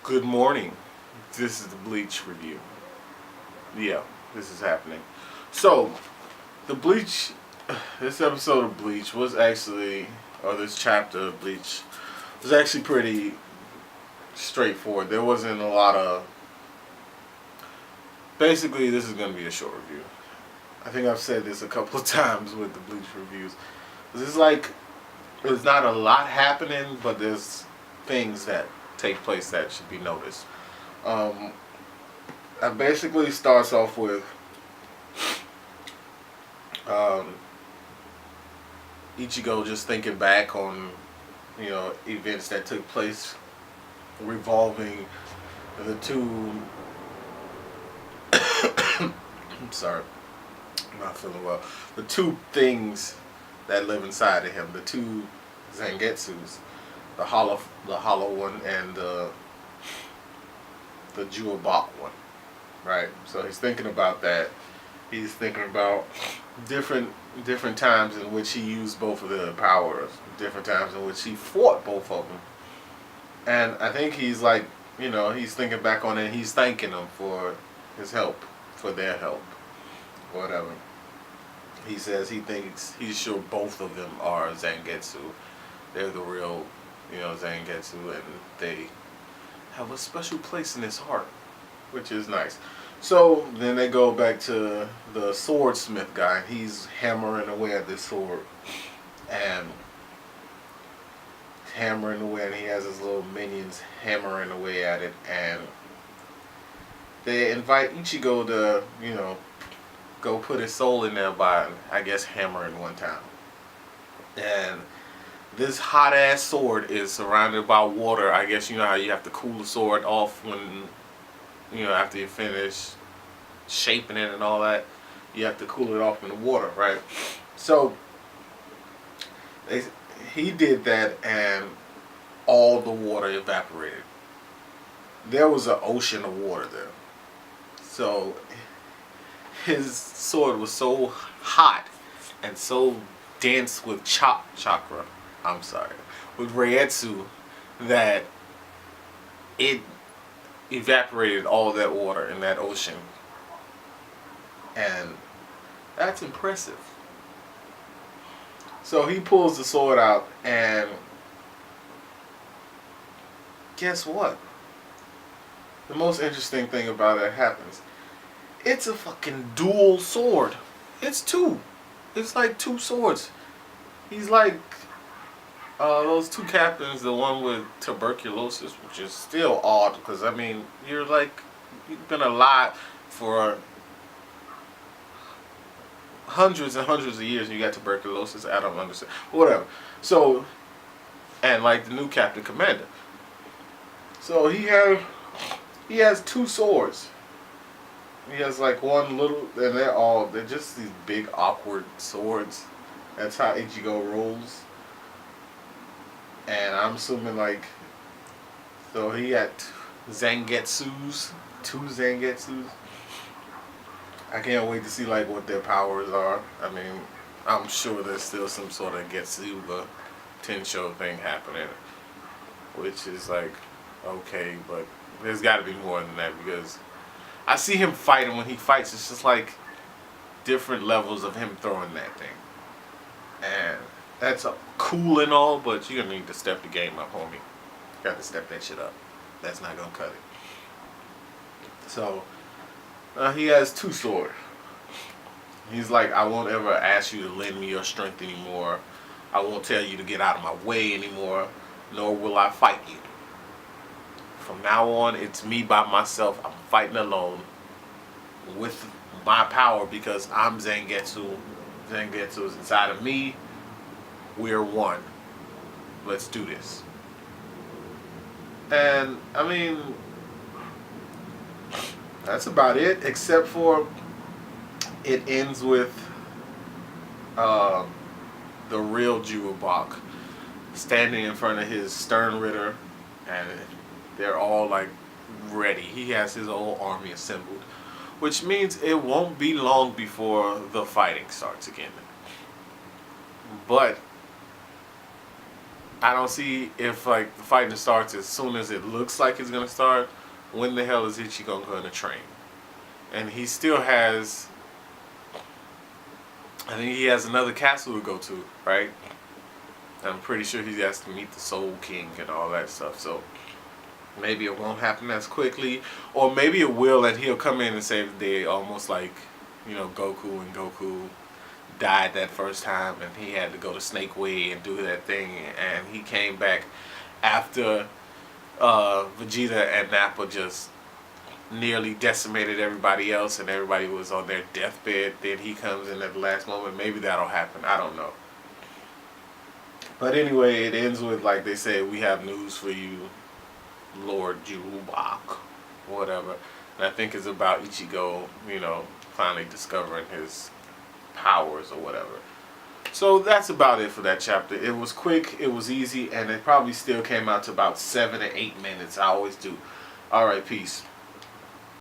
Good morning. This is the Bleach review. Yeah, this is happening. So, the Bleach, this episode of Bleach was actually, or this chapter of Bleach was actually pretty straightforward. There wasn't a lot of. Basically, this is going to be a short review. I think I've said this a couple of times with the Bleach reviews. This is like, there's not a lot happening, but there's things that take place that should be noticed. It basically starts off with Ichigo just thinking back on, events that took place revolving the two. I'm sorry, I'm not feeling well. The two things that live inside of him, the two Zangetsus, the hollow one and the Jewel-Bach one, right? So he's thinking about that. He's thinking about different times in which he used both of the powers, different times in which he fought both of them. And I think he's like, he's thinking back on it and he's thanking them for his help, for their help, whatever. He says he's sure both of them are Zangetsu. They're the real, Zangetsu, and they have a special place in his heart, which is nice. So then they go back to the swordsmith guy. He's hammering away at this sword, and hammering away, and he has his little minions hammering away at it, and they invite Ichigo to, go put his soul in there by, I guess, hammering one time. And this hot ass sword is surrounded by water. I guess you know how you have to cool the sword off when, after you finish shaping it and all that. You have to cool it off in the water, right? So he did that, and all the water evaporated. There was an ocean of water there. So his sword was so hot and so dense with chakra, with Reietsu, that it evaporated all that water in that ocean. And that's impressive. So he pulls the sword out, and guess what? The most interesting thing about it happens. It's a fucking dual sword. It's two. It's like two swords. He's like those two captains, the one with tuberculosis, which is still odd because, you've been alive for hundreds and hundreds of years and you got tuberculosis. I don't understand. Whatever. So, and like the new Captain Commander. So he has two swords. He has like one little, and they're just these big awkward swords. That's how Ichigo rolls. And I'm assuming so he had two Zangetsus. I can't wait to see what their powers are. I'm sure there's still some sort of Getsuba Tensho thing happening, which is okay, but there's got to be more than that because I see him fighting. When he fights, it's just different levels of him throwing that thing. And that's cool and all, but you're going to need to step the game up, homie. Got to step that shit up. That's not going to cut it. So, he has two swords. He's like, I won't ever ask you to lend me your strength anymore. I won't tell you to get out of my way anymore, nor will I fight you. From now on, it's me by myself. I'm fighting alone with my power because I'm Zangetsu. Zangetsu is inside of me. We're one. Let's do this. And, that's about it, except for it ends with the real Jewel-Bach standing in front of his Stern Ritter, and they're all ready. He has his whole army assembled, which means it won't be long before the fighting starts again. But I don't see if like the fighting starts as soon as it looks like it's gonna start. When the hell is Ichigo gonna train? And he still has, I think he has another castle to go to, right? I'm pretty sure he has to meet the Soul King and all that stuff. So maybe it won't happen as quickly, or maybe it will, and he'll come in and save the day, almost like, you know, Goku died that first time, and he had to go to Snake Way and do that thing, and he came back after Vegeta and Nappa just nearly decimated everybody else, and everybody was on their deathbed. Then he comes in at the last moment. Maybe that'll happen. I don't know. But anyway, it ends with, like they say, we have news for you, Lord Jubak, whatever. And I think it's about Ichigo, you know, finally discovering his powers or whatever. So that's about it for that chapter. It was quick, it was easy, and it probably still came out to about 7 to 8 minutes. I always do. Alright, peace.